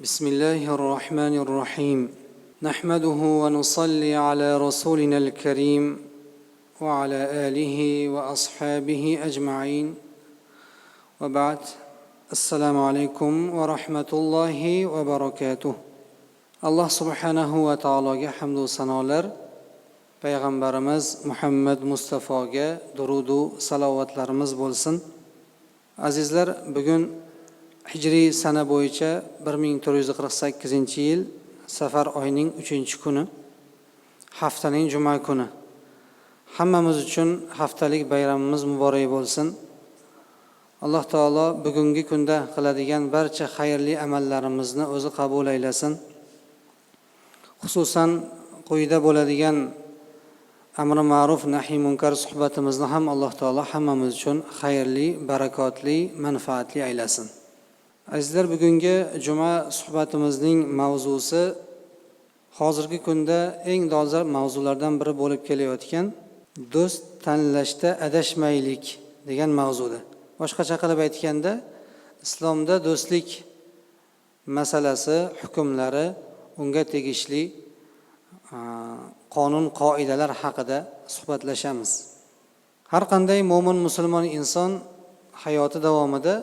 بسم الله الرحمن الرحيم نحمده ونصلي على رسولنا الكريم وعلى آله وأصحابه أجمعين وبعد السلام عليكم ورحمة الله وبركاته الله سبحانه وتعالى حمد سنالر Payg'ambarimiz Muhammad Mustafoga durud va salovatlarimiz bo'lsin. Azizlar, bugun hijriy sana bo'yicha 1448-yil Safar oyining 3-kuni, haftaning juma kuni. Hammamiz uchun haftalik bayramimiz muborak bo'lsin. Alloh taolo bugungi kunda qiladigan barcha xayrli amallarimizni o'zi qabul aylasin. Xususan quyida bo'ladigan amri ma'ruf nahiy munkar suhbatimizni ham Alloh taolo hammamiz uchun xayrli, barakotli, manfaatli aylasin. Azizlar, bugungi juma suhbatimizning mavzusi hozirgi kunda eng dolzarb mavzulardan biri bo'lib kelayotgan do'st tanlashda adashmaylik degan mavzuda. Boshqacha qilib aytganda, islomda do'stlik masalasi, hukmlari, unga tegishli qonun qoidalar haqida suhbatlashamiz. Har qanday mo'min musulmon inson hayoti davomida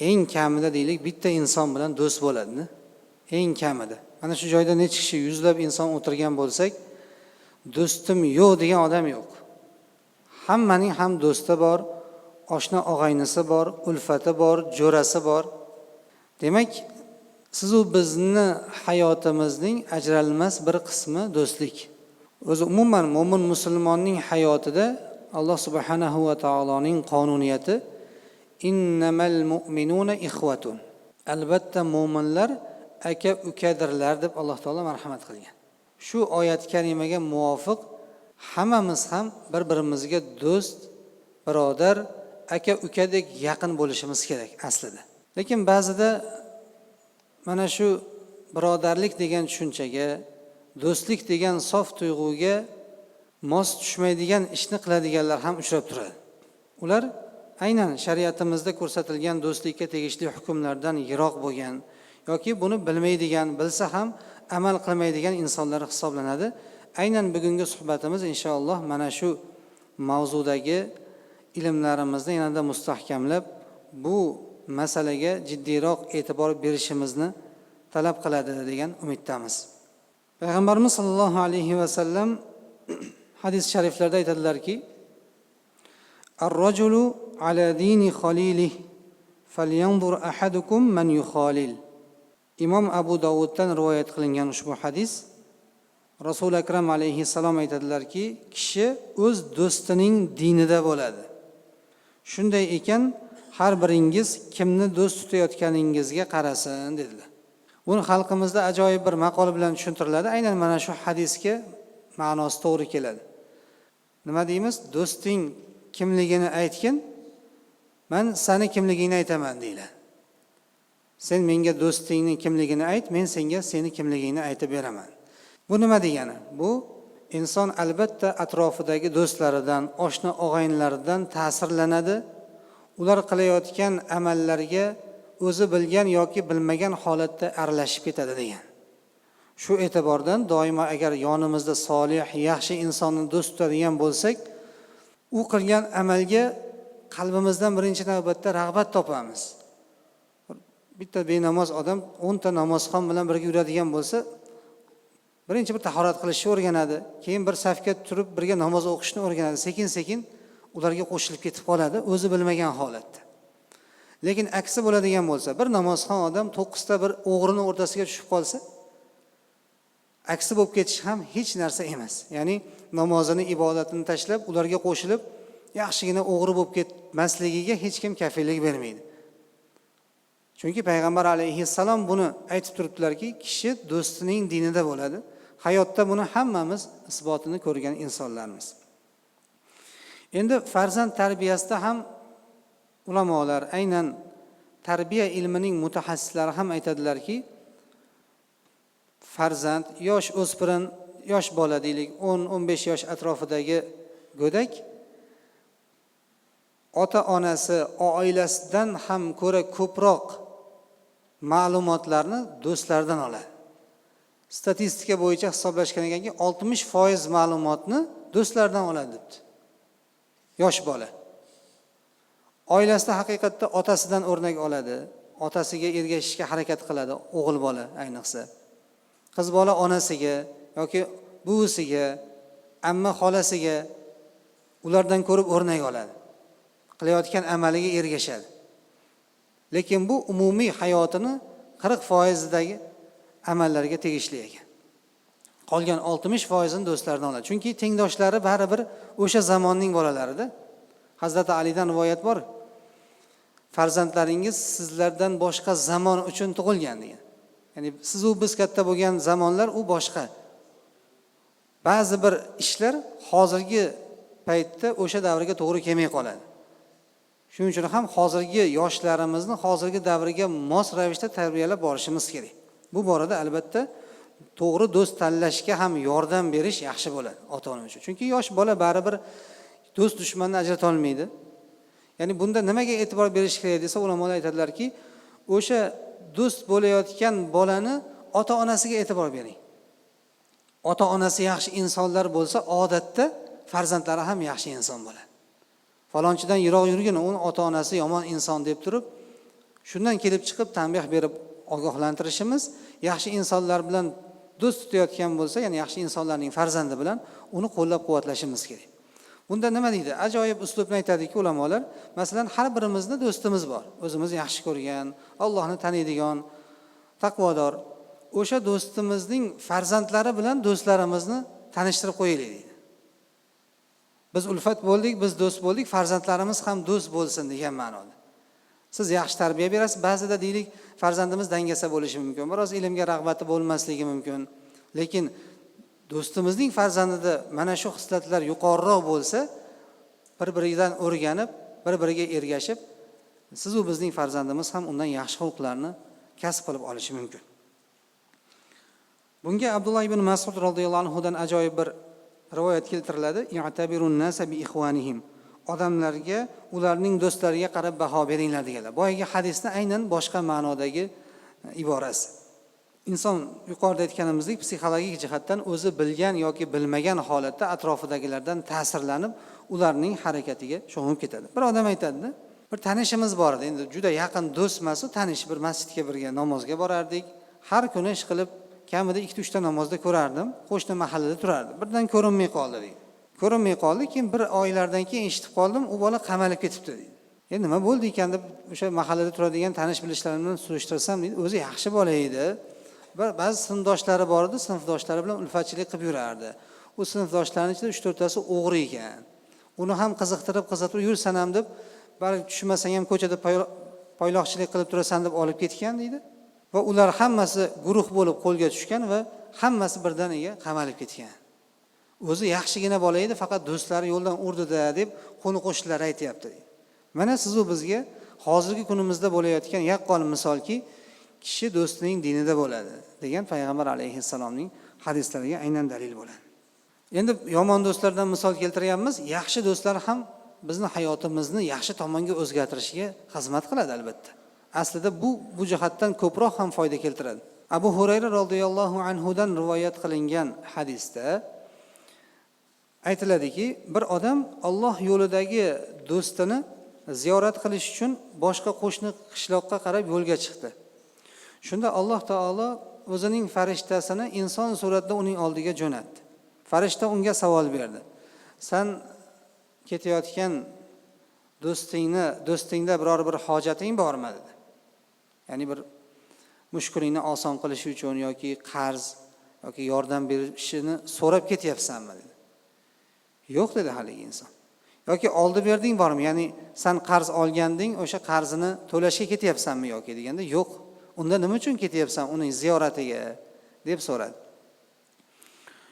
eng kamida deylik bitta inson bilan do'st bo'ladi. Eng kamida. Mana shu joyda necha kishi, yuzlab inson o'tirgan bo'lsak, do'stim yo'q degan odam yo'q. Hammaning ham do'sti bor, oshna og'aynisi bor, ulfati bor, jo'rasi bor. Demak, siz u bizni hayotimizning ajralmas bir qismi do'stlik. O'zi umuman mo'min musulmonning hayotida Alloh subhanahu va taoloning qonuniyati innamal mu'minuna ikhwatun. Albatta mo'minlar aka ukadirlar deb Alloh taolo marhamat qilgan. Shu oyat karimaga muvofiq hammamiz ham bir-birimizga do'st, birodar, aka ukadek yaqin bo'lishimiz kerak aslida. Lekin ba'zida mana shu birodarlik degan tushunchaga, do'stlik degan sof tuyg'uga mos tushmaydigan ishni qiladiganlar ham uchrab turadi. Ular aynan shariatimizda ko'rsatilgan do'stlikka tegishli hukmlardan yiroq bo'lgan yoki buni bilmaydigan, bilsa ham amal qilmaydigan insonlar hisoblanadi. Aynan bugungi suhbatimiz inshaalloh mana shu mavzudagi ilmlarimizni yanada mustahkamlab, bu masalaga jiddiyroq e'tibor berishimizni talab qiladi degan umiddamiz. Payg'ambarimiz sollallohu alayhi va sallam hadis shariflarda aytadilarki: "Ar-rajulu ala dini khalilihi falyanzur ahadukum man yukhalil." Imom Abu Dovuddan rivoyat qilingan ushbu hadis Rasul akram alayhissalom aytadilarki, kishi o'z do'stining dinida bo'ladi. Shunday ekan, har biringiz kimni do'st tutayotganingizga qarasin dedilar. Buni xalqimizda ajoyib bir maqol bilan tushuntiriladi. Aynan mana shu hadisga ma'nosi to'g'ri keladi. Nima deymiz? Do'sting kimligini aytgin, men seni kimligingni aytaman deyiladi. Sen menga do'stingning kimligini ayt, men senga seni kimligingni aytib beraman. Bu nima degani? Bu inson albatta atrofidagi do'stlaridan, oshna og'aynilaridan ta'sirlanadi. Ular qilayotgan amallarga o'zi bilgan yoki bilmagan holatda aralashib ketadi degan. Shu e'tibordan doimo agar yonimizda solih, yaxshi insonni do'st tutadigan bo'lsak, u qilgan amalga qalbimizdan birinchi navbatda rag'bat topamiz. Bitta benamoz odam 10 ta namozxon bilan birga yuradigan bo'lsa, birinchi bir tahorat qilishni o'rganadi, keyin bir safga turib birga namoz o'qishni o'rganadi. Sekin-sekin ularga qo'shilib ketib qoladi, o'zi bilmagan holatda. Lekin aksi bo'ladigan bo'lsa, bir namozxon odam 9 ta bir o'g'rini o'rtasiga tushib qolsa, aksi bo'lib ketish ham hech narsa emas. Ya'ni namozini, ibodatini tashlab, ularga qo'shilib, yaxshigina o'g'ri bo'lib ketmasligiga hech kim kafillik bermaydi. Chunki payg'ambar alayhissalom buni aytib turibdilarki, kishi do'stining dinida bo'ladi. Hayotda buni hammamiz isbotini ko'rgan insonlarmiz. Endi farzand tarbiyasida ham ulamolar, aynan tarbiya ilmining mutaxassislari ham aytadilarki, farzand, yosh o'spirin, yosh bola deylik, 10-15 yosh atrofidagi go'dak ota-onasi, oilasidan ham ko'ra ko'proq ma'lumotlarni do'stlardan oladi. Statistika bo'yicha hisoblashgan ekanki, 60% ma'lumotni do'stlardan oladi debdi. Yosh bola. Oilasida haqiqatda otasidan o'rnak oladi, otasiga ergashishga harakat qiladi, o'g'il bola ayniqsa. Qiz bola onasiga yoki buvisiga, amma xolasiga ulardan ko'rib o'rnak oladi. Qilayotgan amaliga ergashadi. Lekin bu umumiy hayotini 40%dagi amallarga tegishli ekan. Qolgan 60%ni do'stlardan oladi. Chunki tengdoshlari baribir o'sha zamonning bolalarida. Hazrat Alidan rivoyat bor. Farzandlaringiz sizlardan boshqa zamon uchun tug'ilgan degan. Ya'ni siz u biz katta bo'lgan zamonlar u boshqa. Ba'zi bir ishlar hozirgi paytda o'sha davrga to'g'ri kelmay qoladi. Shuning uchun ham hozirgi yoshlarimizni hozirgi davriga mos ravishda tarbiyalab borishimiz kerak. Bu borada albatta to'g'ri do'st tanlashga ham yordam berish yaxshi bo'ladi ota-ona uchun. Chunki yosh bola baribir do'st dushmanni ajrata olmaydi. Ya'ni bunda nimaga e'tibor berish kerak desa, ulamolar aytadilarki, o'sha do'st bo'layotgan bolani ota-onasiga e'tibor bering. Ota-onasi yaxshi insonlar bo'lsa, odatda farzandlari ham yaxshi inson bo'ladi. Falonchidan yiroq yurgin, uni ota-onasi yomon inson deb turib, shundan kelib chiqib tanbeh berib ogohlantirishimiz, yaxshi insonlar bilan do'st tutayotgan bo'lsa, ya'ni yaxshi insonlarning farzandi bilan uni qo'llab-quvvatlashimiz kerak. Bunda nima deydi? Ajoyib uslubni aytadiki ulamolar, masalan, har birimizni do'stimiz bor. O'zimiz yaxshi ko'rgan, Allohni taniydigan, taqvodor. O'sha do'stimizning farzandlari bilan do'stlarimizni tanishtirib qo'yaylik deydi. Biz ulfat bo'ldik, biz do'st bo'ldik, farzandlarimiz ham do'st bo'lsin degan ma'noda. Siz yaxshi tarbiya berasiz, ba'zida deylik, farzandimiz dangasa bo'lishi mumkin, biroz ilmga rag'bati bo'lmasligi mumkin. Lekin do'stimizning farzandida mana shu xislatlar yuqoriroq bo'lsa, bir-biridan o'rganib, bir-biriga ergashib, siz u bizning farzandimiz ham undan yaxshi xulqlarni kasb qilib olishi mumkin. Bunga Abdullah ibn Mas'ud radhiyallohu anhu dan ajoyib bir rivoyat keltiriladi. I'tabirun nasa bi ikhwanihim. Odamlarga, ularning do'stlariga qarab baho beringlar deganlar. Boyagi hadisni aynan boshqa ma'nodagi iborasi. Inson yuqorida aytganimizdek psixologik jihatdan o'zi bilgan yoki bilmagan holatda atrofidagilardan ta'sirlanib, ularning harakatiga sho'ng'ib ketadi. Bir odam aytadi, bir tanishimiz bor edi. Endi juda yaqin do'st emas, tanish, bir masjidga birga namozga borardik. Har kuni ish qilib kamida 2-3 ta namozda ko'rardim. Qo'shni mahallada turardi. Birdan ko'rinmay qoldi deydi. Ko'rinmay qoldi, keyin bir oylardan keyin eshitib qoldim, u bola qamalib ketibdi deydi. Endi nima bo'ldi ekan deb o'sha mahallada turadigan tanish bilishlarimdan surishtirsam deydi, o'zi yaxshi bola edi. Ba'zi sinfdoshlari bor edi, sinfdoshlari bilan ulfatchilik qilib yurardi. U sinfdoshlarining ichida 3-4 tasi o'g'ri ekan. Uni ham qiziqtirib, yursan ham deb, balki tushmasang ham ko'chada poyloqchilik qilib turasan deb olib ketgan deydi. Va ular hammasi guruh bo'lib qo'lga tushgan va hammasi birdaniga qamalib ketgan. O'zi yaxshigina bola edi, faqat do'stlari yo'ldan urdi-da deb qo'ni-qo'shnilar aytayapti. Mana siz u bizga hozirgi kunimizda bo'layotgan yaqqol misolki, kishi do'stining dinida bo'ladi degan payg'ambar alayhissalomning hadislariga aynan dalil bo'ladi. Endi yomon do'stlardan misol keltiryapmiz, yaxshi do'stlar ham bizni hayotimizni yaxshi tomonga o'zgartirishiga xizmat qiladi albatta. Aslida bu jihatdan ko'proq ham foyda keltiradi. Abu Hurayra radhiyallohu anhu dan rivoyat qilingan hadisda aytiladiki, bir odam Alloh yo'lidagi do'stini ziyorat qilish uchun boshqa qo'shni qishloqqa qarab yo'lga chiqdi. Shunda Alloh taolo o'zining farishtasini inson suratida uning oldiga jo'natdi. Farishta unga savol berdi. Sen ketayotgan do'stingda biror bir hojating bormi dedi. Ya'ni bir mushkulingni oson qilish uchun yoki qarz yoki yordam berishini so'rab ketyapsanmi dedi. Yo'q dedi haligi inson. Yoki oldi berding bormi? Ya'ni sen qarz olganding, o'sha qarzini to'lashga ketyapsanmi yoki deganda, yo'q. Unda nima uchun ketyapsan uning ziyoratiga deb so'radi.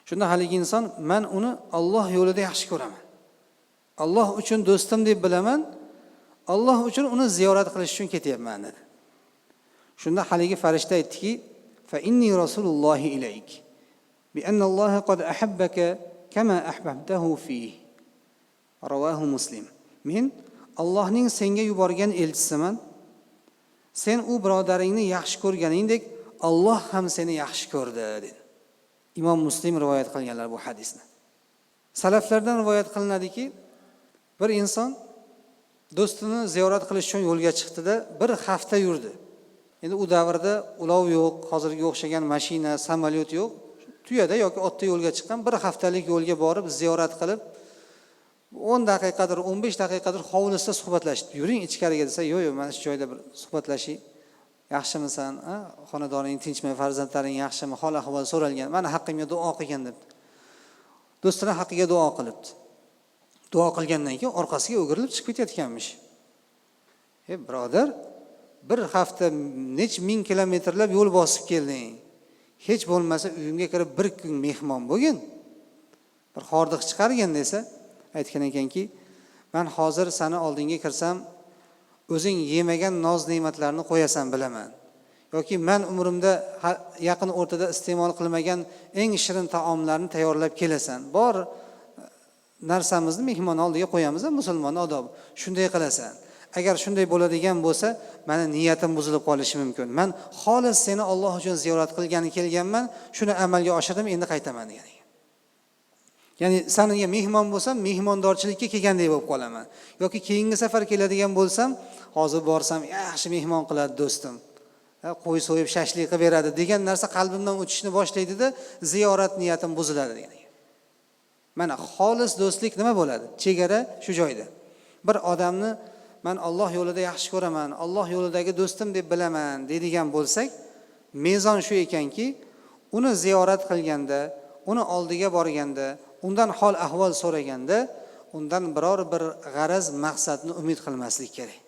Shunda haligi inson, men uni Alloh yo'lida yaxshi ko'raman. Alloh uchun do'stim deb bilaman. Alloh uchun uni ziyorat qilish uchun ketyapman dedi. Shunda haligi farishta aytdiki, fa inni rasulullohi ilayk bi anna Alloh qad ahabbaka kama ahbabtahu fihi. Rawahu Muslim. Men Allohning senga yuborgan elchisiman. sen u birodaringni yaxshi ko'rganingdek Alloh ham seni yaxshi ko'rdi dedi. Imom Muslim rivoyat qilganlar bu hadisni. Salaflardan rivoyat qilinadiki, bir inson do'stini ziyorat qilish uchun yo'lga chiqdi-da, bir hafta yurdi. Endi u davrda ulov yo'q, hozirgi o'xshagan mashina, samolyot yo'q. Tuyada yoki otda yo'lga chiqqan, bir haftalik yo'lga borib ziyorat qilib 10 daqiqadir, 15 daqiqadir hovlisida suhbatlashdi. Yuring ichkariga desa, yo'q, mana shu joyda bir suhbatlashing. Yaxshimisan? Xonadoning tinchmi? Farzandlaring yaxshimi? Hol ahvol so'ralgan. Mana haqqimga duo qilgan deb. Do'stining haqqiga duo qilibdi. Duo qilgandan keyin orqasiga o'girilib chiqib ketayotganmish. Birodar, bir hafta nech ming kilometrlab yo'l bosib kelding. Hech bo'lmasa uyimga kirib bir kun mehmon bo'lgin. Bir hordiq chiqargan desa, aytgan ekanki, men hozir seni oldinga kirsam, o'zing yemagan noz-ne'matlarni qo'yasan bilaman. Yoki men umrimda yaqin o'rtada iste'mol qilmagan eng shirin taomlarni tayyorlab kelasan. Bor narsamizni mehmon oldiga qo'yamiz, musulmon odob. Shunday qilasan. Agar shunday bo'ladigan bo'lsa, meni niyatim buzilib qolishi mumkin. Men xolis seni Alloh uchun ziyorat qilgani kelganman, shuni amalga oshirdim, endi qaytaman degan ekan. Ya'ni seniga mehmon bo'lsam, mehmondorchilikka kelgandek bo'lib qolaman. Yoki keyingi safar keladigan bo'lsam, hozir borsam, yaxshi mehmon qiladi do'stim. Qo'y so'yib shashlik qilib beradi degan narsa qalbimdan o'tishni boshlaydi-da, ziyorat niyatim buziladi degan ekan. Mana xolis do'stlik nima bo'ladi? Chegara shu joyda. Bir odamni men Alloh yo'lida yaxshi ko'raman, Alloh yo'lidagi do'stim deb bilaman deydigan bo'lsak, mezon shu ekanki, uni ziyorat qilganda, uni oldiga borganda, undan hol ahvol so'raganda, undan biror bir g'araz maqsadni umid qilmaslik kerak.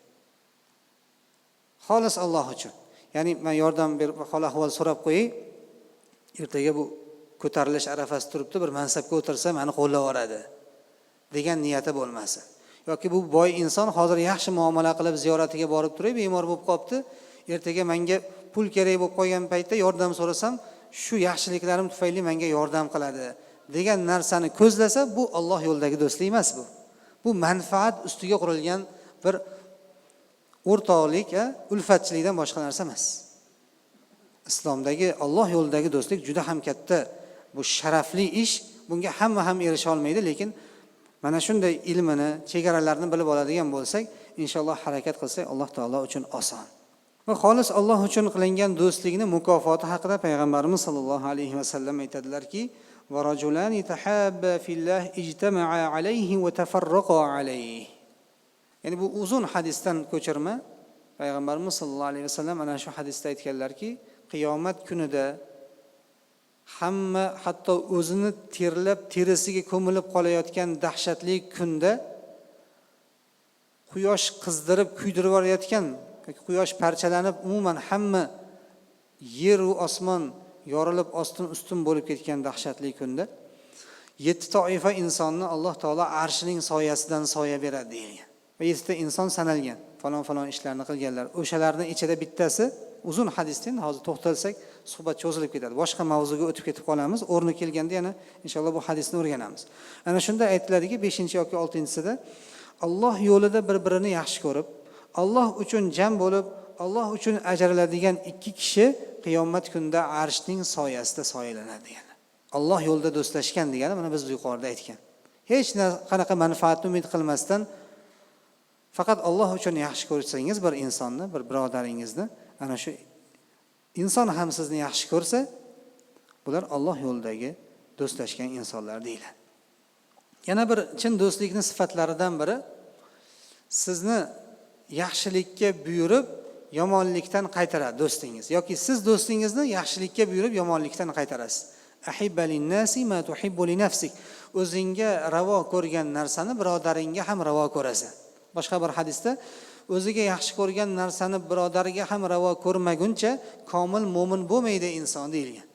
Xolis Alloh uchun. Ya'ni men yordam berib hol ahvol so'rab qo'yay, ertaga bu ko'tarilish arafasida turibdi, bir mansabga o'tirsa meni qo'llab yuboradi degan niyati bo'lmasa. Yoki bu boy inson hozir yaxshi muomala qilib ziyoratiga borib turib, bemor bo'lib qopti, ertaga menga pul kerak bo'lib qolgan paytda yordam so'rasam, shu yaxshiliklarim tufayli menga yordam qiladi degan narsani ko'zlasa, bu Alloh yo'lidagi do'stlik emas bu. Bu manfaat ustiga qurilgan bir o'rtoqlik, ulfatchilikdan boshqa narsa emas. Islomdagi Alloh yo'lidagi do'stlik juda ham katta, bu sharafli ish. Bunga hamma ham erisha olmaydi, lekin mana shunday ilmini, chegaralarini bilib oladigan bo'lsak, inshaalloh harakat qilsak, Alloh taolo uchun oson. Va xolis Alloh uchun qilingan do'stlikning mukofoti haqida payg'ambarimiz sollallohu alayhi vasallam aytadilarki, va rajulani tahabba fillah ijtama'a alayhi va tafarraqa alayhi. Ya'ni bu uzun hadisdan ko'chirma. Payg'ambarimiz sollallohu alayhi vasallam ana shu hadisda aytganlarki, qiyomat kunida hamma hatto o'zini terlab terisiga ko'milib qolayotgan dahshatli kunda quyosh qizdirib kuydirib yuborayotgan, quyosh parchalanib umuman hamma yer va osmon yorilib ostin-ustun bo'lib ketgan dahshatli kunda 7 toifa insonni Alloh taolo arshining soyasidan soya beradi degan. Va 7 ta inson sanalgan. Falon ishlarni qilganlar. O'shalarning ichida bittasi uzun hadisdan hozir to'xtalsak suhbat cho'zilib ketadi. Boshqa mavzuga o'tib ketib qolamiz. O'rni kelganda yana inshaalloh bu hadisni o'rganamiz. Ana shunda aytiladiki 5 yoki 6-sida Alloh yo'lida bir-birini yaxshi ko'rib, Alloh uchun jam bo'lib, Alloh uchun ajraladigan 2 kishi qiyomat kunida arshning soyasida soyalanadi degan. Alloh yo'lida do'stlashgan degani mana biz yuqorida aytgan. Hech qanaqa manfaatni umid qilmasdan faqat Alloh uchun yaxshi ko'rsangiz bir insonni, bir birodaringizni, ana shu inson ham sizni yaxshi ko'rsa, bular Alloh yo'lidagi do'stlashgan insonlar deyiladi. Yana bir chin do'stlikning sifatlaridan biri sizni yaxshilikka buyurib, yomonlikdan qaytaradi do'stingiz yoki siz do'stingizni yaxshilikka buyurib, yomonlikdan qaytarasiz. Ahibba lin-nasi ma tuhibbu li nafsik. O'zingga ravo ko'rgan narsani birodaringga ham ravo ko'rasan. Boshqa bir hadisda o'ziga yaxshi ko'rgan narsani birodariga ham ravo ko'rmaguncha komil mo'min bo'lmaydi inson deyilgan.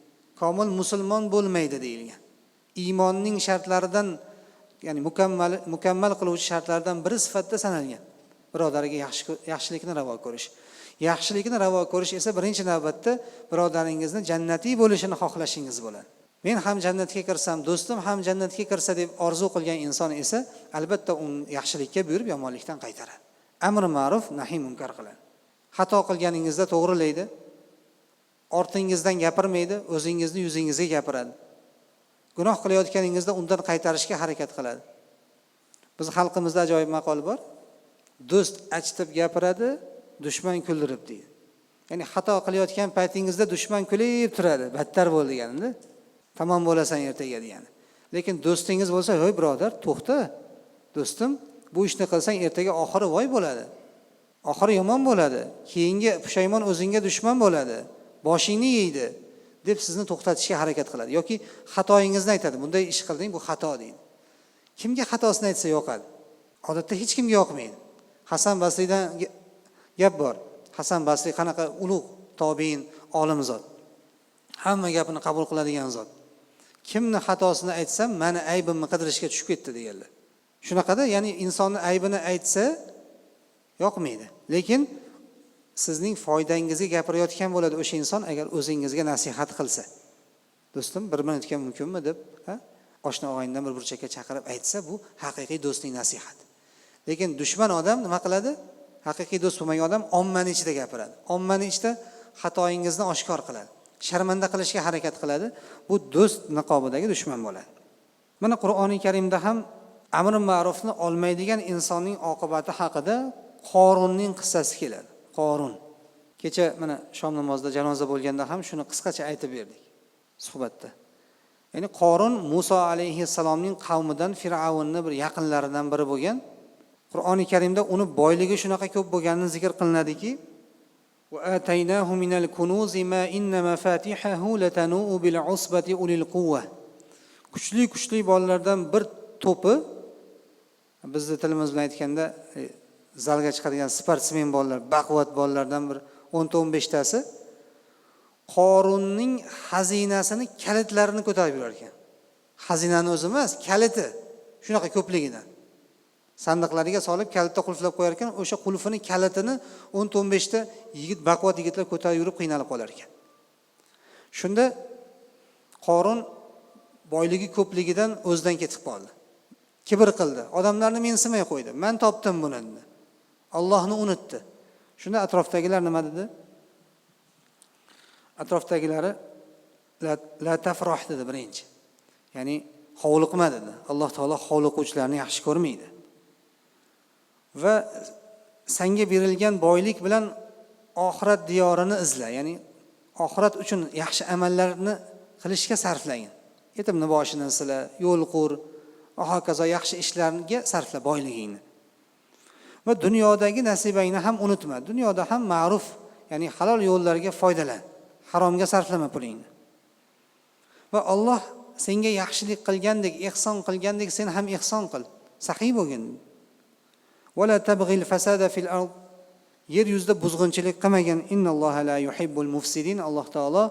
Komil musulmon bo'lmaydi deyilgan. Iymonning shartlaridan, ya'ni mukammal qiluvchi shartlardan biri sifatida sanalgan. Birodariga yaxshilikni ravo ko'rish. Yaxshilikni ravo ko'rish esa birinchi navbatda birodaringizni jannatiy bo'lishini xohlashingiz bo'ladi. Men ham jannatga kirsam, do'stim ham jannatga kirsa deb orzu qilgan inson esa albatta uni yaxshilikka buyurib, yomonlikdan qaytaradi. Amr ma'ruf, nahiy munkar qiladi. xato qilganingizda to'g'rilaydi, ortingizdan gapirmaydi, o'zingizni yuzingizga gapiradi. Gunoh qilayotganingizda undan qaytarishga harakat qiladi. Biz xalqimizda ajoyib maqol bor. Do'st achitib gapiradi, dushman kuldirib deydi. Ya'ni xato qilayotgan paytingizda dushman kulib turadi, battar bo'l deganida. Tamom bo'lasan ertaga degani. Lekin do'stingiz bo'lsa, "Hoy birodar, to'xta. Do'stim, bu ishni qilsang ertaga oxiri voy bo'ladi. Oxiri yomon bo'ladi. Keyingi pushaymon o'zingga dushman bo'ladi. Boshingni yeydi" deb sizni to'xtatishga harakat qiladi yoki xatoingizni aytadi. "Bunday ish qilding, bu xato" deydi. Kimga xatosini aytsa yoqadi? Odatda hech kimga yoqmaydi. Hasan Basriydan gap bor. Hasan Basriy qanaqa ulug' tobiin, olim zot. Hamma gapini qabul qiladigan zot. Kimni xatosini aytsam, meni aybimni qidirishga tushib ketdi deganlar. Shunaqada, ya'ni insonni aybini aytsa yoqmaydi. Lekin sizning foydangizga gapirayotgan bo'ladi o'sha inson agar o'zingizga nasihat qilsa. "Do'stim, 1 minutga mumkinmi?" deb, oshna og'aynidan bir burchakka chaqirib aytsa, bu haqiqiy do'stning nasihati. Lekin dushman odam nima qiladi? Haqiqiy do'st bo'lmagan odam ommaning ichida gapiradi. Ommaning ichida xatoingizni oshkor qiladi. Sharmanda qilishga harakat qiladi. Bu do'st niqobidagi dushman bo'ladi. Mana Qur'oni Karimda ham amr ma'rufni olmaydigan insonning oqibati haqida Qorunning qissasi keladi. Qorun. Kecha mana shom namozida janoza bo'lganda ham shuni qisqacha aytib berdik suhbatda. Ya'ni Qorun Musa alayhissalomning qavmidan Fir'avnning bir yaqinlaridan biri bo'lgan. Qur'oni Karimda uni boyligi shunaqa ko'p bo'lganini zikr qilinadiki, "Va ataynahu minal kunuzi ma inna mafatihahu latanu bil usbati ulil quwwa." Kuchli bolalardan bir to'pi, bizning tilimiz bilan aytganda zalga chiqadigan sportsmen bolalar, baquvvat bolalardan bir 10-15 tasi Qorunning xazinasini, kalitlarini ko'tarib yurar ekan. Xazinani o'zi emas, kaliti shunaqa ko'pligidan. Sandiqlariga solib kalitda qulflab qo'yar ekan, o'sha qulfini, kalitini 10-15 ta yigit, baquvvat yigitlar ko'tarib yurib qiynalib qolar ekan. Shunda Qorun boyligi ko'pligidan o'zidan ketib qoldi. Kibr qildi. Odamlarni mensimay qo'ydi. "Men topdim buni" dedi. Allohni unutdi. Shunda atrofdagilar nima dedi? Atrofdagilari la tafroh dedi birinchi. Ya'ni hovliqma dedi. Alloh taolo hovliquvchilarni yaxshi ko'rmaydi. Va senga berilgan boylik bilan oxirat diyorini izla, ya'ni oxirat uchun yaxshi amallarni qilishga sarflagin. Yetimni boshini sila, yo'l qur, va hokazo yaxshi ishlarga sarfla boyligingni. Va dunyodagi nasibangni ham unutma. Dunyoda ham ma'ruf, ya'ni halol yo'llarga foydalan. Haromga sarflama pulingni. Va Alloh senga yaxshilik qilgandek, ihson qilgandek sen ham ihson qil. Saxiy bo'lgin. Wala tabghil fasada fil ard. Yer yuzida buzg'unchilik qilmagin. Innalloha la yuhibbul mufsidin. Alloh taolo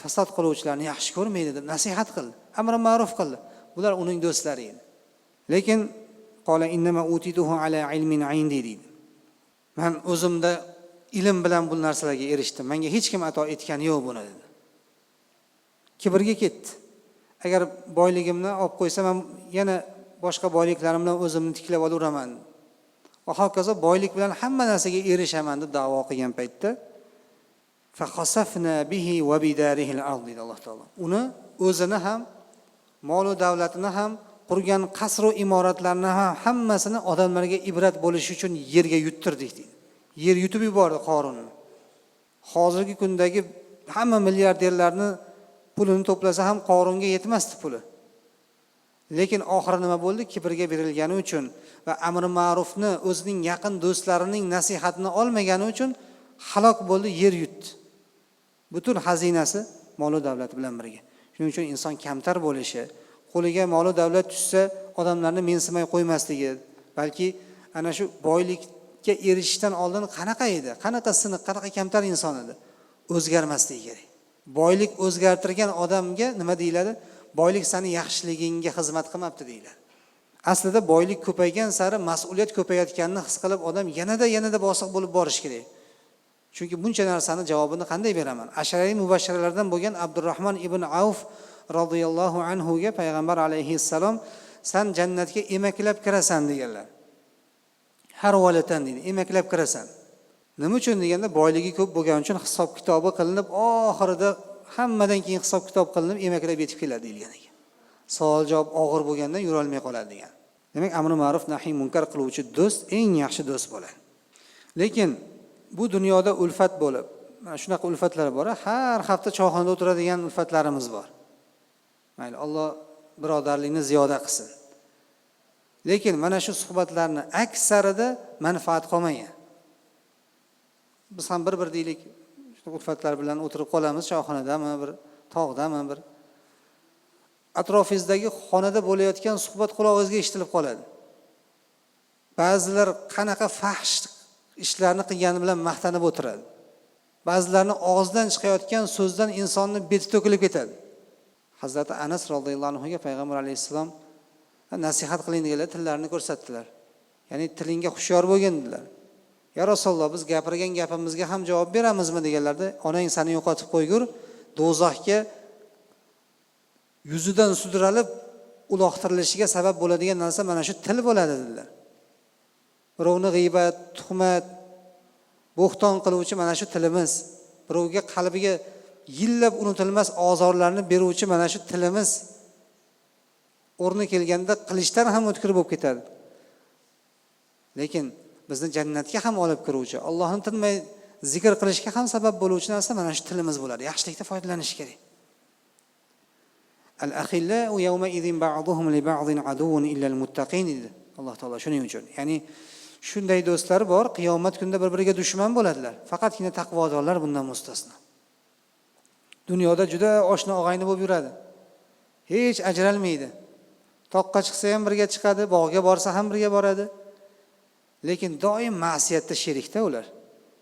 fasod qiluvchilarni yaxshi ko'rmaydi deb nasihat qildi. Amr ma'ruf qildi. Bular uning do'stlari edi. Lekin qala innama utituhu ala ilmin indi dedi. Men o'zimda ilm bilan bu narsalarga erishdim. Menga hech kim ato etgani yo'q buni dedi. Kibrga ketdi. Agar boyligimni olib qo'ysam, men yana boshqa boyliklarim bilan o'zimni tiklab oluraman. Va hokazo boylik bilan hamma narsaga erishaman deb da'vo qilgan paytda fa khasafna bihi va bidarihi al-ard dedi Alloh taolo. Uni o'zini ham, mol va davlatini ham, qurgan qasr va imoratlarni ham hammasini odamlarga ibrat bo'lishi uchun yerga yuttirdik dedi. Yer yutib yubordi Qorunni. Hozirgi kundagi hamma milliarderlarni pulini to'plasa ham Qorunga yetmasdi puli. Lekin oxiri nima bo'ldi? Kibrga berilgani uchun va amr ma'rufni o'zining yaqin do'stlarining nasihatini olmagani uchun halok bo'ldi, yer yutdi. Butun xazinasi mol va davlat bilan birga. Shuning uchun inson kamtar bo'lishi, qo'liga mol va davlat tushsa, odamlarni mensimay qo'ymasligi, balki ana shu boylikka erishishdan oldin qanaqa edi? Qanaqa siniq, qanaqa kamtar inson edi? O'zgarmasligi kerak. Boylik o'zgartirgan odamga nima deyiladi? Boylik seni yaxshiligingga xizmat qilmabdi deyiladi. Aslida boylik ko'paygan sari mas'uliyat ko'payayotganini his qilib odam yanada bosiq bo'lib borish kerak. Chunki buncha narsani javobini qanday beraman? Ashariy mubashshiralardan bo'lgan Abdurrahmon ibn Avf radhiyallohu anhu ga payg'ambar alayhissalom sen jannatga emaklab kirasan deganlar. Har valatan dedi, emaklab kirasan. Nima uchun deganda boyligi ko'p bo'lgani uchun hisob kitobi qilinib, oxirida hammadan keyin hisob kitob qilinib emaklab yetib keladi degan ekan. Savol javob og'ir bo'lganda yura olmay qoladi degan. Demak, amri ma'ruf nahiy munkar qiluvchi do'st eng yaxshi do'st bo'ladi. Lekin bu dunyoda ulfat bo'lib, mana shunaqa ulfatlar bor. Har hafta choyxonada o'tiradigan ulfatlarimiz bor. Mayli, Alloh birodarlikni ziyoda qilsin. Lekin mana shu suhbatlarning aksarida manfaat qolmagan. Biz ham bir deylik, shu ulfatlar bilan o'tirib qolamiz, choyxonadami, bir tog'dami, bir atrofingizdagi xonada bo'layotgan suhbat qulog'ingizga eshitilib qoladi. Ba'zilar qanaqa fahsh ishlarni qilgani bilan maqtanib o'tiradi. Ba'zilarni og'zidan chiqayotgan so'zdan insonning beti to'kilib ketadi. Hazrat Anas roziyallohu anhu ga payg'ambar alayhisalom nasihat qiling deganlar, tillarini ko'rsatdilar. Ya'ni tilingga hushyor bo'lgin dedilar. Ya Rasululloh, biz gapirgan gapimizga ham javob beramizmi deganlarda, onang seni yo'qotib qo'ygur, do'zaxga yuzidan sudralib uloqtirilishiga sabab bo'ladigan narsa mana shu til bo'ladi dedilar. Birovni g'iybat, tuhmat, bo'xton qiluvchi mana shu tilimiz, birovga qalbiga yillab unutilmas ozorlarni beruvchi mana shu tilimiz o'rni kelganda qilishdan ham o'tkir bo'lib ketadi. Lekin bizni jannatga ham olib kiruvchi, Allohni tinmay zikr qilishga ham sabab bo'luvchi narsa mana shu tilimiz bo'ladi. Yaxshilikda foydalanish kerak. Al-akhillau yawma idhin ba'dhuhum li ba'dhin aduwwun illa al-muttaqin dedi Alloh taolo shuning uchun. Ya'ni shunday do'stlar bor, qiyomat kunida bir-biriga dushman bo'ladilar. Faqatgina taqvodorlar bundan mustasno. Dunyoda juda oshna og'ayni bo'lib yuradi. Hech ajralmaydi. Toqqa chiqsa ham birga chiqadi, bog'ga borsa ham birga boradi. Lekin doim ma'siyatda sherikda ular.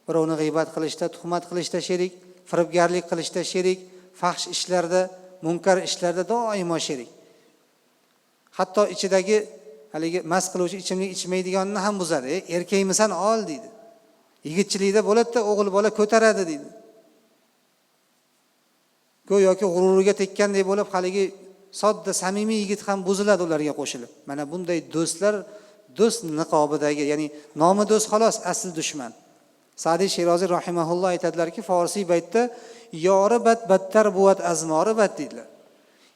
Birovni g'iybat qilishda, tuhmat qilishda sherik, firibgarlik qilishda sherik, fahsh ishlarda, munkar ishlarda doimo sherik. Hatto ichidagi haligi mast qiluvchi ichimlik ichmaydiganini ham buzadi. Erkakmisan ol deydi. Yigitchilikda bo'ladi-da, o'g'il bola ko'taradi deydi. Go'yoki g'ururiga tekkandek bo'lib, haligi sodda samimiy yigit ham buziladi ularga qo'shilib. Mana bunday do'stlar do'st niqobidagi, ya'ni nomi do'st xolos, asl dushman. Sa'diy Shiroziy rahimahulloh aytadilarki, Forsiy baytda yori battar buvat azmori bat deydilar.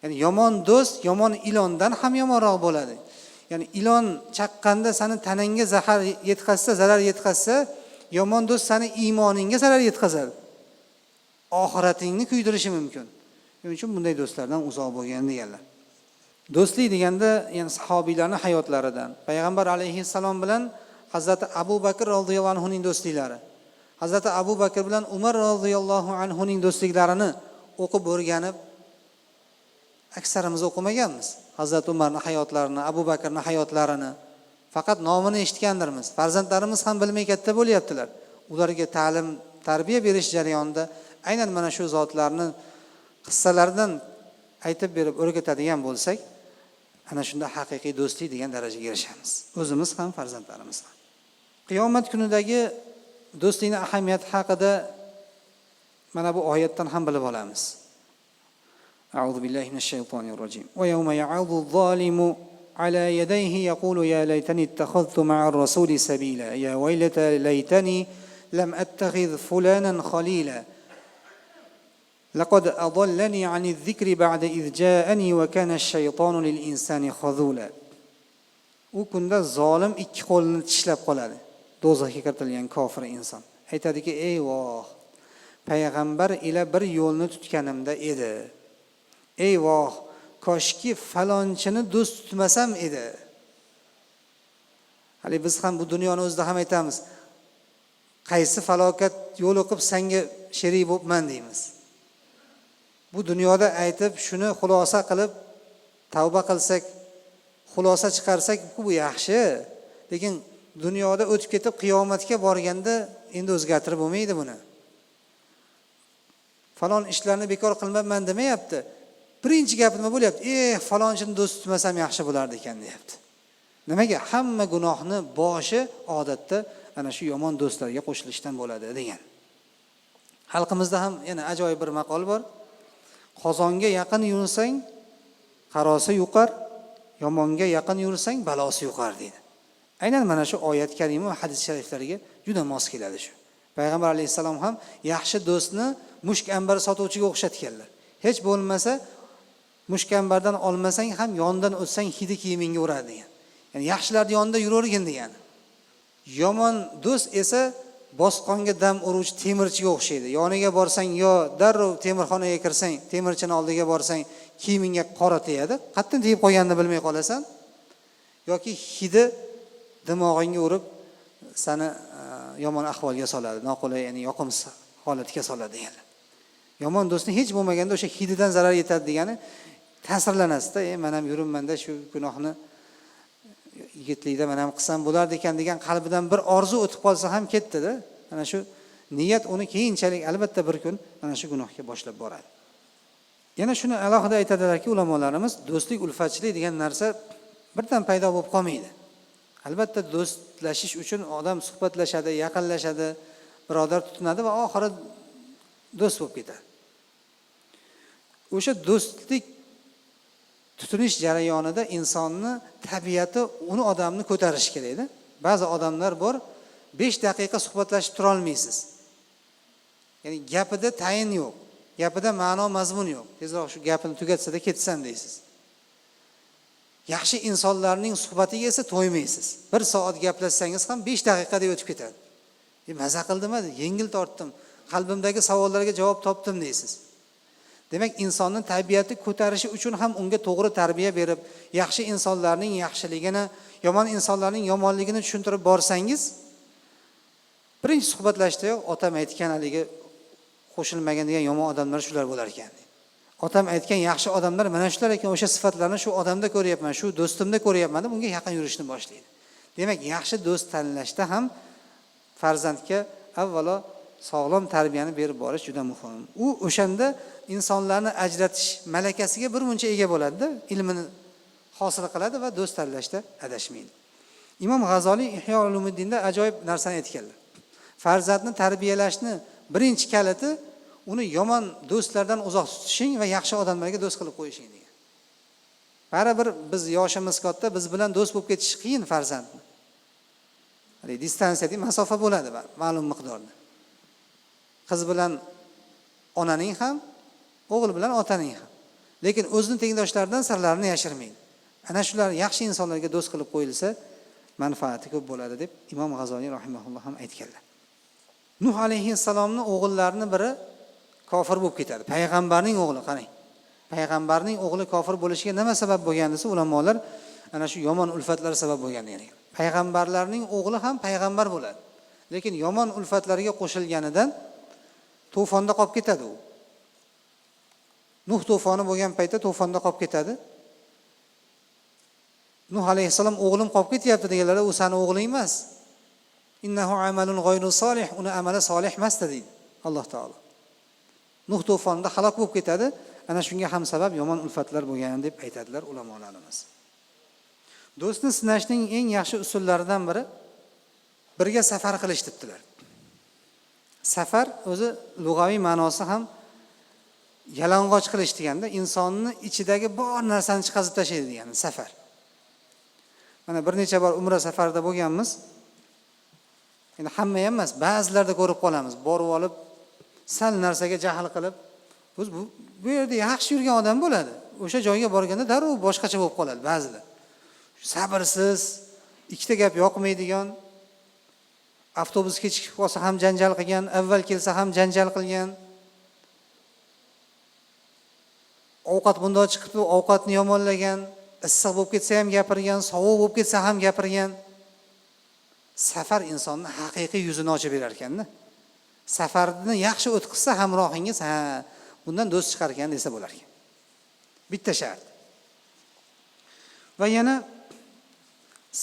Ya'ni yomon do'st yomon ilondan ham yomonroq bo'ladi. Ya'ni ilon chaqqanda seni tanangga zahar yetkazsa, zarar yetkazsa, yomon do'st seni iymoningga zarar yetkazadi. Oxiratingni kuydirishi mumkin. Shuning uchun bunday do'stlardan uzoq bo'lgan deganlar. Do'stlik deganda, ya'ni sahobiylarning hayotlaridan, payg'ambar alayhissalom bilan Hazrat Abu Bakr roziyallohu anhu ning do'stliklari, Hazrat Abu Bakr bilan Umar roziyallohu anhu ning do'stliklarini o'qib o'rganib, aksarimiz o'qimaganmiz. Hazrat Umarning hayotlarini, Abu Bakrning hayotlarini faqat nomini eshitgandirmiz. Farzandlarimiz ham bilmay katta bo'lyaptilar. Ularga ta'lim, tarbiya berish jarayonida aynan mana shu zotlarni qissalaridan aytib berib o'rgatadigan bo'lsak, ana shunda haqiqiy do'stlik degan darajaga erishamiz. O'zimiz ham, farzandlarimiz ham. Qiyomat kunidagi do'stlikning ahamiyati haqida mana bu oyatdan ham bilib olamiz. A'udhu billahi minash shaytonir rojim. Va yawma ya'udhu adh-dhalimu ala yadayhi yaqulu ya laytani ittakhadhtu ma'ar rasuli sabila ya waylata laytani lam attakhidh fulanan khalila laqad adallani 'ani adh-dhikri ba'da idh ja'ani wa kana ash-shaytanu lil-insani khadhula. U kunda zolim ikki qo'lini tishlab qoladi. Do'zaxga kiritilgan kofir inson aytadiki, eyvoh, payg'ambar ila bir yo'lni tutganimda edi. Eyvoh, koshki falonchini do'st tutmasam edi. Hali biz ham bu dunyoni o'zida ham aytamiz. Qaysi falokat yo'l o'qib senga sherik bo'libman deymiz. Bu dunyoda aytib, shuni xulosa qilib tavba qilsak, xulosa chiqarsak bu yaxshi. Lekin dunyoda o'tib ketib qiyomatga borganda endi o'zgartirib bo'lmaydi buni. Falon ishlarni bekor qilmayman demayapti. Birinchi gap nima bo'lyapti? Falonchini do'st tutmasam yaxshi bo'lardi ekan deyapti. Nimaga? Hamma gunohni boshi odatda ana shu yomon do'stlarga qo'shilishdan bo'ladi degan. Xalqimizda ham yana ajoyib bir maqol bor. Qozonga yaqin yursang, qarosi yuqar, yomonga yaqin yursang, balosi yuqar deydi. Aynan mana shu oyat karima va hadis shariflariga juda mos keladi shu. Payg'ambar alayhissalom ham yaxshi do'stni mushk ambar sotuvchiga o'xshatganlar. Hech bo'lmasa mushk ambardan olmasang ham yonidan o'tsang hidi kiyimingga uradi degan. Ya'ni yaxshilarning yonida yuravergin degan. Yomon do'st esa bosqonga dam uruvchi temirchiga o'xshaydi. Yoniga borsang yo darrov temirxonaga kirsang, temirchini oldiga borsang kiyimingga qora tegadi, qattin tegib qo'yganini bilmay qolasan, yoki hidi dimog'ingga urib seni yomon ahvolga soladi, noqulay, ya'ni yoqimsiz holatga soladi deganlar. Yomon do'stni hech bo'lmaganda o'sha hididan zarar yetadi degani ta'sirlanasizda, men ham yuribmanda shu gunohni yigitlikda men ham qilsam bo'lardi ekan degan qalbidan bir orzu o'tib qolsa ham ketdi-da. Mana shu niyat uni keyinchalik albatta bir kun mana shu gunohga boshlab boradi. Yana shuni alohida aytadilarki ulamolarimiz, do'stlik, ulfatchilik degan narsa birdan paydo bo'lib qolmaydi. Albatta do'stlashish uchun odam suhbatlashadi, yaqinlashadi, birodar tutinadi va oxiri do'st bo'lib ketadi. O'sha do'stlik tutunish jarayonida insonni tabiati uni odamni ko'tarishi kerak-da. Ba'zi odamlar bor, 5 daqiqa suhbatlashib tura olmaysiz. Ya'ni gapida tayin yo'q, gapida ma'no mazmun yo'q. Tezroq shu gapini tugatsada ketsam deysiz. Yaxshi insonlarning suhbatiga esa to'ymaysiz. 1 soat gaplashsangiz ham 5 daqiqada o'tib ketadi. Maza qildim, yengil tortdim, qalbimdagi savollarga javob topdim deysiz. Demak, insonning tabiati ko'tarishi uchun ham unga to'g'ri tarbiya berib, yaxshi insonlarning yaxshiligini, yomon insonlarning yomonligini tushuntirib borsangiz, birinchi suhbatlashdayoq otam aytgan haligi qo'shilmagan degan yomon odamlar shular bo'lar ekan. Otam aytgan yaxshi odamlar mana shular ekan, o'sha sifatlarni shu odamda ko'ryapman, shu do'stimda ko'ryapman deb unga yaqin yurishni boshlaydi. Demak, yaxshi do'st tanlashda ham farzandga avvalo sog'lom tarbiyani berib borish juda muhim. U o'shanda insonlarni ajratish malakasiga bir muncha ega bo'ladi-da, ilmini hosil qiladi va do'st tanlashda adashmaydi. Imom G'azoliy Ihyo Ulumuddinda ajoyib narsani aytganlar. Farzandni tarbiyalashni birinchi kaliti uni yomon do'stlardan uzoq tutishing va yaxshi odamlarga do'st qilib qo'yishing degan. Baribir biz yoshimiz katta, biz bilan do'st bo'lib ketish qiyin farzandni. Hali distansiyada masofa bo'ladi ma'lum miqdorda. Qiz bilan onaning ham, o'g'il bilan otaning ham. Lekin o'zining tengdoshlaridan sirlarini yashirmaydi. Ana shular yaxshi insonlarga do'st qilib qo'yilsa, manfaati ko'p bo'ladi deb Imom G'azoliy rahimahulloh ham aytganlar. Nuh alayhissalomning o'g'illarini biri kofir bo'lib ketadi. Payg'ambarning o'g'li, qarang. Payg'ambarning o'g'li kofir bo'lishiga nima sabab bo'lgan desa, ulamolar ana shu yomon ulfatlar sabab bo'lgan degan. Payg'ambarlarning o'g'li ham payg'ambar bo'ladi. Lekin yomon ulfatlarga qo'shilganidan to'fonda qolib ketadi u. Nuh to'foni bo'lgan paytda to'fonda qolib ketadi. Nuh alayhissalom o'g'lim qolib ketyapti deganlarda, u sani o'g'ling emas. Innahu amalun g'ayru solih, uni amali solih emas dedi Alloh taolo. Nuh to'fonida halok bo'lib ketadi. Ana shunga ham sabab yomon ulfatlar bo'lgan deb aytadilar ulamolarimiz. Do'stni sinashning eng yaxshi usullaridan biri birga safar qilish debdilar. Safar o'zi lug'aviy ma'nosi ham yalang'och qilish deganda, insonni ichidagi bor narsani chiqazib tashlaydi degani safar. Mana bir necha bor umra safarida bo'lganmiz. Endi hamma ham emas, ba'zilarda ko'rib qolamiz. Borib olib, sal narsaga jahl qilib, biz bu yerda yaxshi yurgan odam bo'ladi. O'sha joyga borganda darrov boshqacha bo'lib qoladi ba'zida. Sabrsiz, ikkita gap yoqmaydigan, avtobus kechikib qolsa ham janjal qilgan, avval kelsa ham janjal qilgan. Ovqat bundoq chiqibdi, ovqatni yomonlagan, issiq bo'lib ketsa ham gapirgan, sovuq bo'lib ketsa ham gapirgan. Safar insonni haqiqiy yuzini ochib berar ekan-da. Safarni yaxshi o'tkazsa hamrohingiz, bundan do'st chiqar ekan desa bo'lar ekan. Bitta shart. Va yana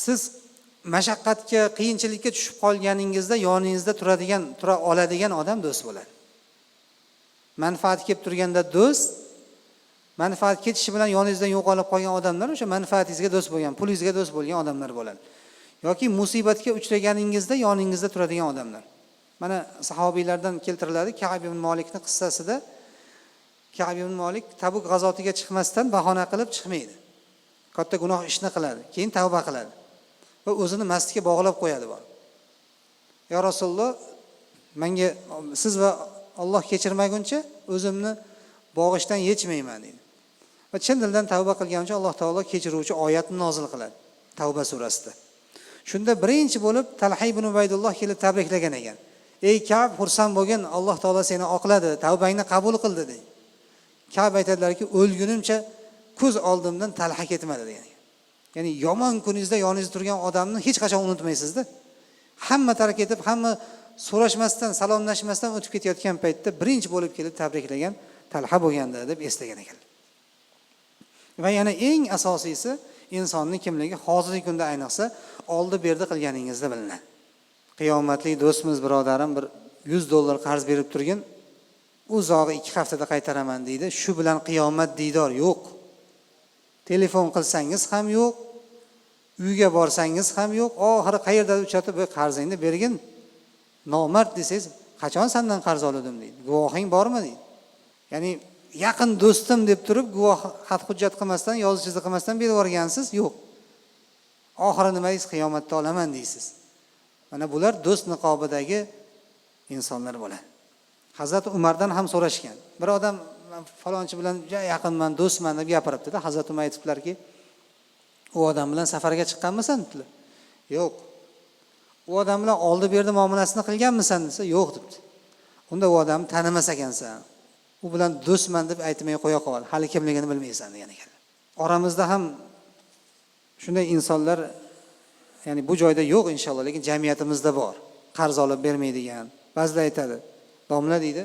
siz mashaqqatga, qiyinchilikka tushib qolganingizda yoningizda tura oladigan odam do'st bo'ladi. Manfaat kelib turganda do'st, manfaat ketishi bilan yoningizdan yo'qolib qolgan odamlar o'sha manfaatingizga do'st bo'lgan, pulingizga do'st bo'lgan odamlar bo'ladi. Yoki musibatga uchraganingizda yoningizda turadigan odamlar. Mana sahobiylardan keltiriladi Ka'b ibn Malikning qissasida. Ka'b ibn Malik Tabuk g'azotiga chiqmasdan bahona qilib chiqmaydi. Katta gunoh ishni qiladi, keyin tavba qiladi va o'zini masjidga bog'lab qo'yadi bor. Ya Rasululloh, menga siz va Alloh kechirmaguncha o'zimni bog'ishdan yechmayman deydi. Va chin dildan tavba qilgancha Alloh taolo kechiruvchi oyatni nozil qiladi Tavba surasida. Shunda birinchi bo'lib Talha ibn Ubaydulloh kelib tabriklagan ekan. Ey Ka'b, xursand bo'lgin, Alloh taolo seni oqladi, tavbangni qabul qildi deydi. Ka'b aytadilarki, o'lgunimcha ko'z oldimdan Talha ketmadi degan. Ya'ni yomon kuningizda yoningizda turgan odamni hech qachon unutmaysiz-da. Hamma tark etib, hamma so'rashmasdan, salomlashmasdan o'tib ketayotgan paytda birinchi bo'lib kelib tabriklagan Talha bo'lganda deb eslagan ekan. Va yana eng asosiysi insonning kimligi hozirgi kunda ayniqsa oldi berdi qilganingizda bilinadi. Qiyomatli do'stimiz, birodarim bir $100 qarz berib turgan, uzog'i 2 haftada qaytaraman deydi. Shu bilan qiyomat diydor yo'q. Telefon qilsangiz ham yo'q, uyga borsangiz ham yo'q. Oxiri qayerda uchatib, "Bu qarzingni bergin. Nomard desangiz, qachon sendan qarz oldim" deydi. "Guvohing bormi?" deydi. Ya'ni yaqin do'stim deb turib, guvoh xat hujjat qilmasdan, yozish chiziq qilmasdan berib yuborgansiz, yo'q. Oxiri nima deysiz? Qiyomatda olaman deysiz. Mana bular do'st niqobidagi insonlar bo'ladi. Hazrat Umardan ham so'rashgan. Bir odam falonchi bilan yaqinman, do'stman deb gapiribdi-da. Hazrat Umar aytiblarki, "U odam bilan safarga chiqqanmisan?" dedilar. "Yo'q." "U odam bilan oldi berdi muomalasini qilganmisan?" desa, "Yo'q" debdi. "Unda u odamni tanimas ekansan. U bilan do'stman deb aytmay qo'ya qol. Hali kimligini bilmaysan" degan ekan. Oramizda ham shunday insonlar ya'ni bu joyda yo'q inshaalloh, lekin jamiyatimizda bor. Qarz olib bermaydigan. Ba'zilar aytadi, "Domla" deydi,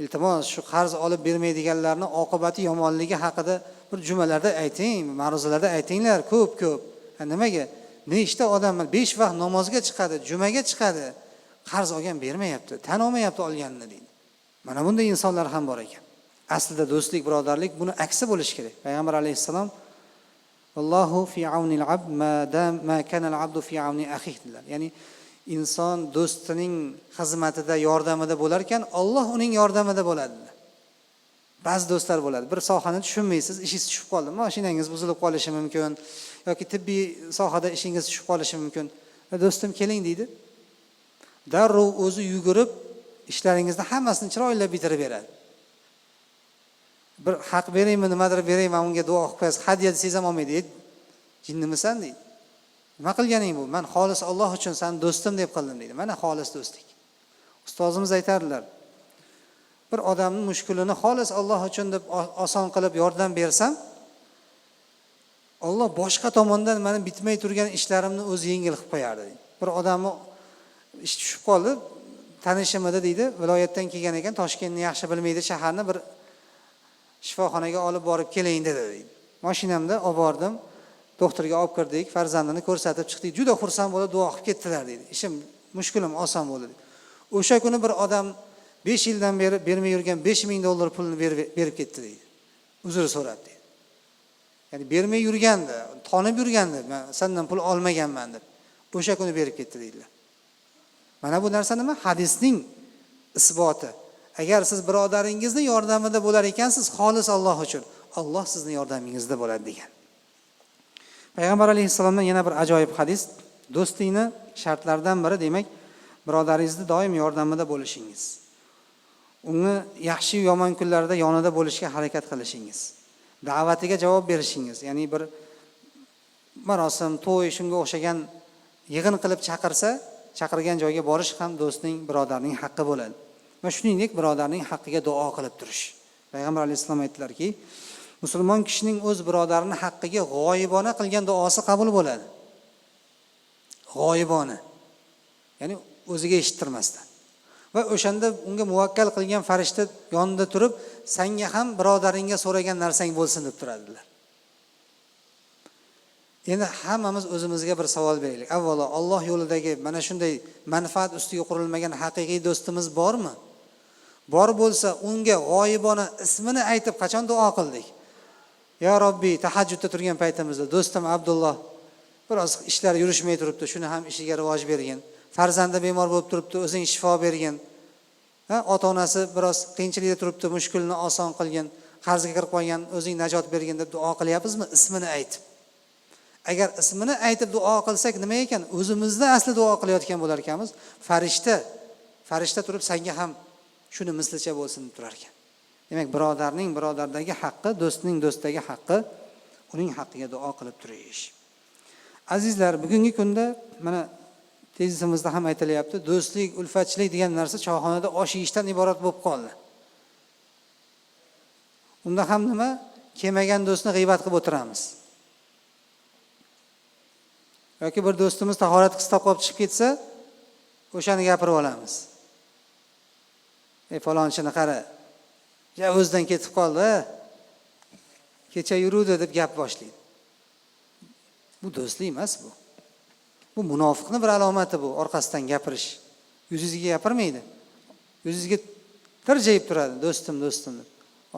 "Iltimos, shu qarz olib bermaydiganlarning oqibati yomonligi haqida bir jumalarda ayting, ma'ruzalarda aytinglar, ko'p-ko'p." Nimaga? Nechta odam 5 vaqt namozga chiqadi, jumaga chiqadi, qarz olgan bermayapti, tan olmayapti olganini deydi. Mana bunday insonlar ham bor ekan. Aslida do'stlik, birodarlik buni aksi bo'lishi kerak. Payg'ambar alayhisalom Allohu fi aunil abd ma kana al-abdu fi auni akhihi dedilar. Ya'ni inson do'stining xizmatida, yordamida bo'lar ekan, Alloh uning yordamida bo'ladi. Ba'zi do'stlar bo'ladi, bir sohani tushunmaysiz, ishingiz tushib qoldi, mashinangiz buzilib qolishi mumkin yoki tibbiy sohada ishingiz tushib qolishi mumkin. "Do'stim, keling" deydi. Darrov o'zi yugurib ishlaringizni hammasini chiroyli bitirib beradi. Bir haq beraymi, nimadir beraymi, unga duo qilib qo'yasiz, hadya desangiz ham olmaydi. "Jinnimisan?" deydi. "Nima qilganing bu? Men xolis Alloh uchun seni do'stim deb qildim" deydi. Mana xolis do'stlik. Ustozimiz aytardilar, bir odamning mushkulini xolis Alloh uchun deb oson qilib yordam bersam, Alloh boshqa tomondan meni bitmay turgan ishlarimni o'zi yengil qilib qo'yardi deydi. Bir odamni ish tushib qoldi, tanishimida deydi, viloyatdan kelgan ekan, Toshkentni yaxshi bilmaydi, shaharni bir shifoxonaga olib borib keling dedi deydi. Mashinamda olib bordim, doktorga olib kirdik, farzandini ko'rsatib chiqdik. Juda xursand bo'lib duo qilib ketdilar deydi. Ishim, mushkulim oson bo'ldi deydi. O'sha kuni bir odam 5 yildan beri bermay yurgan $5000 pulni berib ketdi deydi. Uzr so'rab deydi. Ya'ni bermay yurgandi, tonib yurgandi, men sendan pul olmaganman deb. O'sha kuni berib ketdi deydilar. Mana bu narsa nima? Hadisning isboti. Agar siz birodaringizni yordamida bo'lar ekansiz, xolis Alloh uchun, Alloh sizning yordamingizda bo'ladi degan. Payg'ambar alayhissalomdan yana bir ajoyib hadis, do'stlikni shartlaridan biri demak, birodaringizni doim yordamida bo'lishingiz. Uni yaxshi yomon kunlarda yonida bo'lishga harakat qilishingiz. Da'vatiga javob berishingiz, ya'ni bir marosim, to'y, shunga o'xshagan yig'in qilib chaqirgan joyga borish ham do'stning, birodarning haqqi bo'ladi. Va shuningdek birodarning haqqiga duo qilib turish. Payg'ambar alayhisalom aytdilarki, musulmon kishining o'z birodarining haqqiga g'oyibona qilgan duosi qabul bo'ladi. G'oyibona. Ya'ni o'ziga eshittirmasdan. Va o'shanda unga muvakkal qilgan farishta yonida turib, senga ham birodaringga so'ragan narsang bo'lsin deb turadilar. Endi hammamiz o'zimizga bir savol beraylik. Avvalo, Alloh yo'lidagi mana shunday manfaat ustiga qurilmagan haqiqiy do'stimiz bormi? Bor bo'lsa, unga g'oyibona ismini aytib qachon duo qildik? Ya Robbi, tahajjudda turgan paytimizda do'stim Abdulloh biroz ishlar yurishmay turibdi, shuni ham ishiga rivoj bergin. Farzandi bemor bo'lib turibdi, o'zing shifo bergin. Ota-onasi biroz qiyinchilikda turibdi, mushkulni oson qilgin. Qarzga kirib qolgan, o'zing najot bergin deb duo qilyapmizmi? Ismini aytib. Agar ismini aytib duo qilsak nima ekan? O'zimizda asli duo qilayotgan bo'lar ekanmiz. Farishta farishta turib senga ham shuni mislicha bo'lsin deb turar ekan. Demak, birodarning birodardagi haqqi, do'stning do'stdagi haqqi, uning haqqiga duo qilib turish. Azizlar, bugungi kunda mana tezisimizda ham aytilyapti, do'stlik, ulfatchilik degan narsa choyxonada osh yeyishdan iborat bo'lib qoldi. Unda ham nima? Kelmagan do'stni g'iybat qilib o'tiramiz. Yoki bir do'stimiz tahorat qilib qolib chiqib ketsa, o'shani gapirib olamiz. Falonchini qara. Ja o'zidan ketib qoldi. Kecha yuruvdi deb gap boshlaydi. Bu do'stlik emas bu. Bu munofiqning bir alomati bu, orqasidan gapirish. Yuzingizga gapirmaydi. Yuzingizga tirjayib turadi, do'stim, do'stim deb.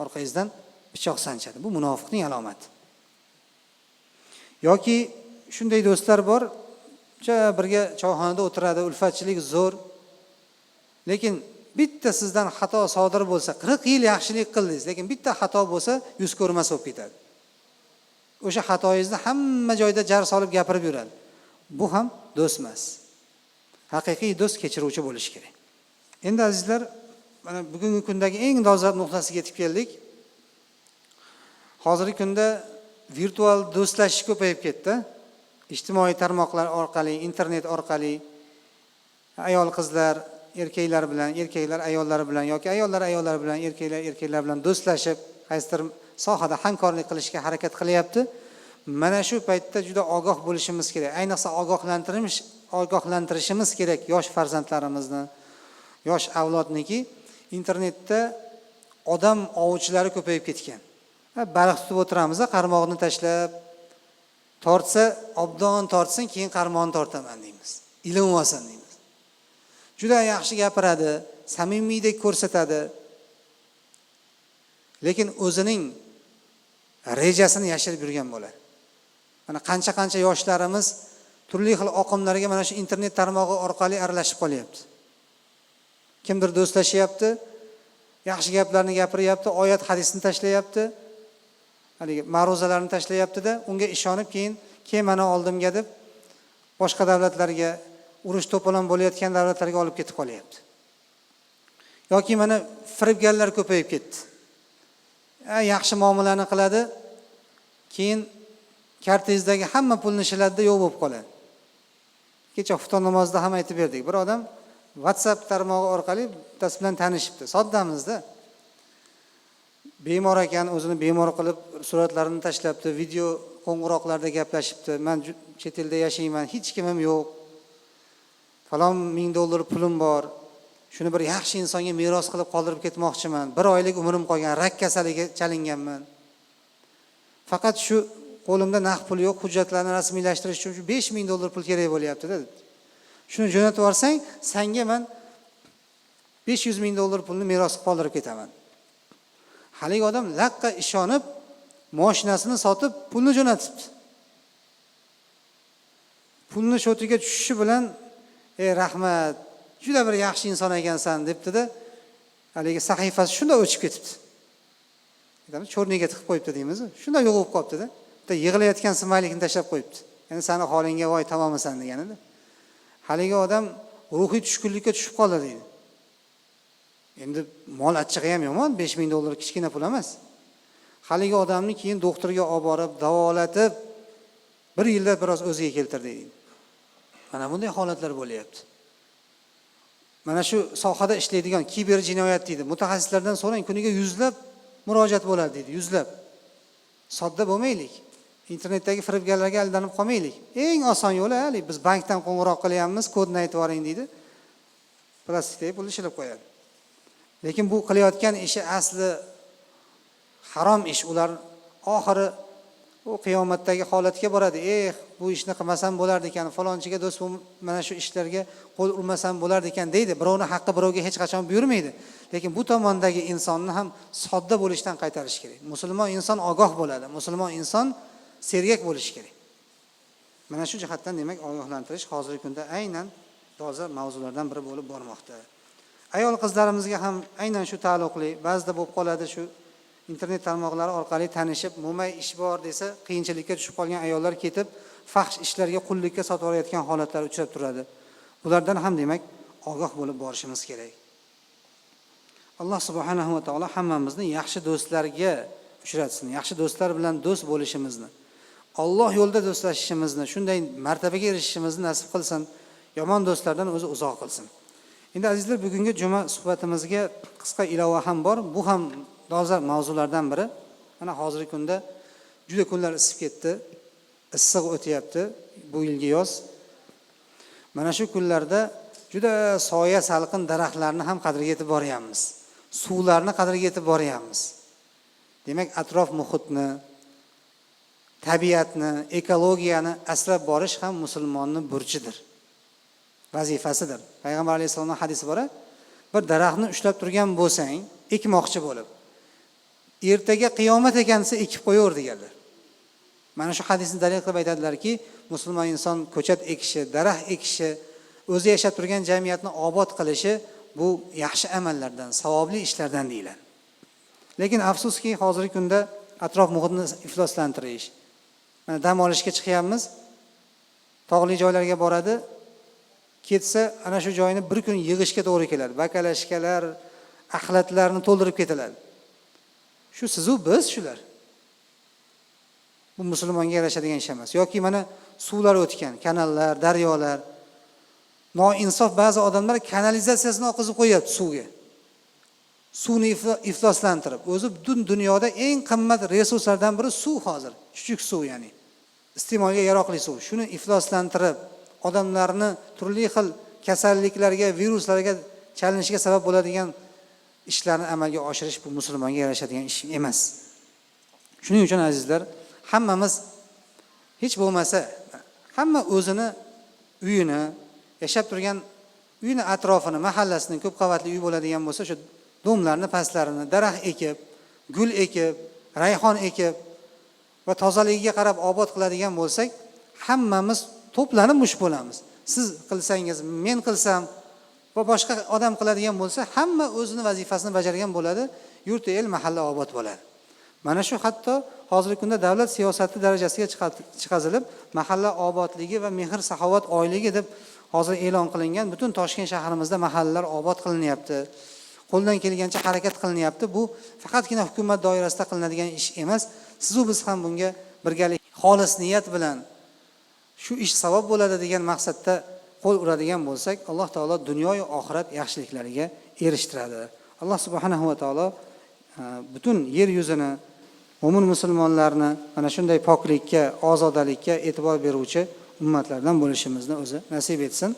Orqangizdan pichoq sanchadi. Bu munofiqning alomati. Yoki shunday do'stlar bor, birga choyxonada o'tiradi, ulfatchilik zo'r. Lekin bitta sizdan xato sodir bo'lsa, 40 yil yaxshilik qildingiz, lekin bitta xato bo'lsa, yuz ko'rmas bo'lib ketadi. O'sha xatoyingizni hamma joyda jar solib gapirib yuradi. Bu ham do'st emas. Haqiqiy do'st kechiruvchi bo'lishi kerak. Endi azizlar, mana bugungi kundagi eng dolzarb nuqtasiga yetib keldik. Hozirgi kunda virtual do'stlashish ko'payib ketdi. Ijtimoiy tarmoqlar orqali, internet orqali ayol qizlar erkaklar bilan, erkaklar ayollar bilan yoki ayollar ayollar bilan, erkaklar erkaklar bilan do'stlashib, qaysidir sohada hamkorlik qilishga harakat qilyapti. Mana shu paytda juda ogoh bo'lishimiz kerak. Ayniqsa ogohlantirishimiz kerak yosh farzandlarimizni, yosh avlodniki. Internetda odam ovchilari ko'payib ketgan. Baliq tutib o'tiramiz, qarmog'ini tashlab tortsa, obdon tortsin, keyin qarmog'ini tortaman deymiz. Ilm olsin deymiz. Juda yaxshi gapiradi, samimiydek ko'rsatadi. Lekin o'zining rejasini yashirib yurgan bo'ladi. Mana qancha yoshlarimiz turli xil oqimlarga mana shu internet tarmog'i orqali aralashib qolyapti. Kimdir do'stlashyapti, yaxshi gaplarni gapiryapti, oyat hadisni tashlayapti, haligi ma'ruzalarni tashlayapti-da, unga ishonib keyin mana oldimga deb boshqa davlatlarga, urush to'polon bo'layotgan davlatlarga olib ketib qolyapti. Yoki mana firibgarlar ko'payib ketdi. Yaxshi muomalani qiladi, keyin kartingizdagi hamma pulni shiladida yo'q bo'lib qoladi. Kecha xufton namozida ham aytib berdik. Bir odam WhatsApp tarmog'i orqali bittasi bilan tanishibdi. Soddamizda. Bemor ekan, o'zini bemor qilib suratlarini tashlabdi, video qo'ng'iroqlarda gaplashibdi. Men chet elda yashayman, hech kimim yo'q. Falon $1000 pulim bor. Shuni bir yaxshi insonga meros qilib qoldirib ketmoqchiman. 1 oylik umrim qolgan, rak kasaliga chalinganman. Faqat shu qo'limda naqd pul yo'q, hujjatlarni rasmiylashtirish uchun $5000 pul kerak bo'lyapti dedi. Shuni jo'natib yuborsang, senga men $500,000 pulni meros qilib qoldirib ketaman. Haligi odam laqqa ishonib, mashinasini sotib, pulni jo'natibdi. Pulni shotiga tushishi bilan, "Ey rahmat, juda bir yaxshi inson ekansan" debdi-da, haligi sahifasi shunda o'chib ketibdi. Aytamiz, cho'rniga tiqib qo'yibdi deymiz. Shunda yo'q bo'lib qolibdi-da. Bitta yig'layotgan smaylikni tashlab qo'yibdi. Endi seni holingga voy tamomisan degan edi. Haligi odam ruhiy tushkunlikka tushib qoldi deydi. Endi mol achchig'i ham yomon, $5000 kichkina pul emas. Haligi odamni keyin doktorga olib borib, davolatib, 1 yilda biroz o'ziga keltirdi deydi. Mana bunday holatlar bo'lyapti. Mana shu sohada ishlaydigan kiber jinoyat deydi. Mutaxassislardan so'rang, kuniga yuzlab murojaat bo'ladi deydi, yuzlab. Sodda bo'lmaylik. Internetdagi firibgarlarga aldanib qolmaylik. Eng oson yo'li hali biz bankdan qo'ng'iroq qilyapmiz, kodni aytib yuboring deydi. Plastikdagi pulni shilib qo'yadi. Lekin bu qilayotgan ishi asli harom ish. Ular oxiri u qiyomatdagi holatga boradi. Bu ishni qilmasam bo'lardi ekan, falonchiga do'st bo'lib mana shu ishlarga qo'l urmasam bo'lardi ekan deydi. Birovni haqqi birovga hech qachon buyurmaydi. Lekin bu tomondagi insonni ham sodda bo'lishdan qaytarish kerak. Musulmon inson ogoh bo'ladi. Musulmon inson sergak bo'lishi kerak. Mana shu jihatdan demak ogohlantirish hozirgi kunda aynan dolzarb mavzulardan biri bo'lib bormoqda. Ayol qizlarimizga ham aynan shu taalluqli ba'zida bo'lib qoladi, shu internet tarmoqlari orqali tanishib, mo'may ish bor desa, qiyinchilikka tushib qolgan ayollar ketib, fahsh ishlarga, qullikka sotib olayotgan holatlar uchrab turadi. Bulardan ham demak ogoh bo'lib borishimiz kerak. Alloh subhanahu va taolo hammamizni yaxshi do'stlarga uchratsin, yaxshi do'stlar bilan do'st bo'lishimizni, Alloh yo'lida do'stlashishimizni, shunday martabaga erishishimizni nasib qilsin, yomon do'stlardan o'zi uzoq qilsin. Endi azizlar, bugungi juma suhbatimizga qisqa ilova ham bor. Bu ham dolzarb mavzulardan biri. Mana hozirgi kunda juda kunlar isib ketdi, issiq o'tyapti bu yilgi yoz. Mana shu kunlarda juda soya salqin daraxtlarni ham qadriga yetib boryapmiz. Suvlarni qadriga yetib boryapmiz. Demak, atrof muhitni, tabiatni, ekologiyani asrab borish ham musulmonning burchidir, vazifasidir. Payg'ambar alayhisolamning hadisi bor, bir daraxtni ushlab turgan bo'lsang, ekmoqchi bo'lib, ertaga qiyomat ekan desa ekib qo'yaver deganlar. Mana shu hadisni dalil qilib aytadilarki, musulmon inson ko'chat ekishi, daraxt ekishi, o'zi yashab turgan jamiyatni obod qilishi bu yaxshi amallardan, savobli ishlardan deyiladi. Lekin afsuski, hozirgi kunda atrof muhitni ifloslantirish. Mana dam olishga chiqyapmiz, tog'li joylarga boradi, ketsa ana shu joyni bir kun yig'ishga to'g'ri keladi. Bakalashkalar, axlatlarni to'ldirib ketiladi. Shu sizu biz shular. Bu musulmonga yarashadigan ish emas. Yoki mana suvlar o'tgan, kanallar, daryolar. Noinsof ba'zi odamlar kanalizatsiyasini oqizib qo'yapti suvga. Suvni ifloslantirib, o'zi butun dunyoda eng qimmat resurslardan biri suv hozir. Chuchuk suv, ya'ni iste'molga yaroqli suv. Shuni ifloslantirib, odamlarni turli xil kasalliklarga, viruslarga chalinishiga sabab bo'ladigan ishlarni amalga oshirish bu musulmonga yarashadigan ish emas. Shuning uchun azizlar, hammamiz hech bo'lmasa hamma o'zini uyini, yashab turgan uyini atrofini, mahallasini, ko'p qavatli uy bo'ladigan bo'lsa, shu domlarni pastlarini daraxt ekib, gul ekib, rayhon ekib va tozaligiga qarab obod qiladigan bo'lsak, hammamiz to'planib mush bo'lamiz. Siz qilsangiz, men qilsam va boshqa odam qiladigan bo'lsa, hamma o'zining vazifasini bajargan bo'ladi, yurt el, mahalla obod bo'ladi. Mana shu hatto hozirgi kunda davlat siyosati darajasiga chiqazilib, mahalla obodligi va mehr saxovat oyligi deb hozir e'lon qilingan butun Toshkent shahrimizda mahallalar obod qilinyapti. Qo'ldan kelgancha harakat qilinyapti. Bu faqatgina hukumat doirasida qilinadigan ish emas. Siz va biz ham bunga birgalik, xolis niyat bilan shu ish savob bo'ladi degan maqsadda qo'l uradigan bo'lsak, Alloh taolo dunyo va oxirat yaxshiliklariga erishtiradi. Alloh subhanahu va taolo butun yer yuzini, mo'min musulmonlarni mana shunday poklikka, ozodalikka e'tibor beruvchi ummatlardan bo'lishimizni o'zi nasib etsin.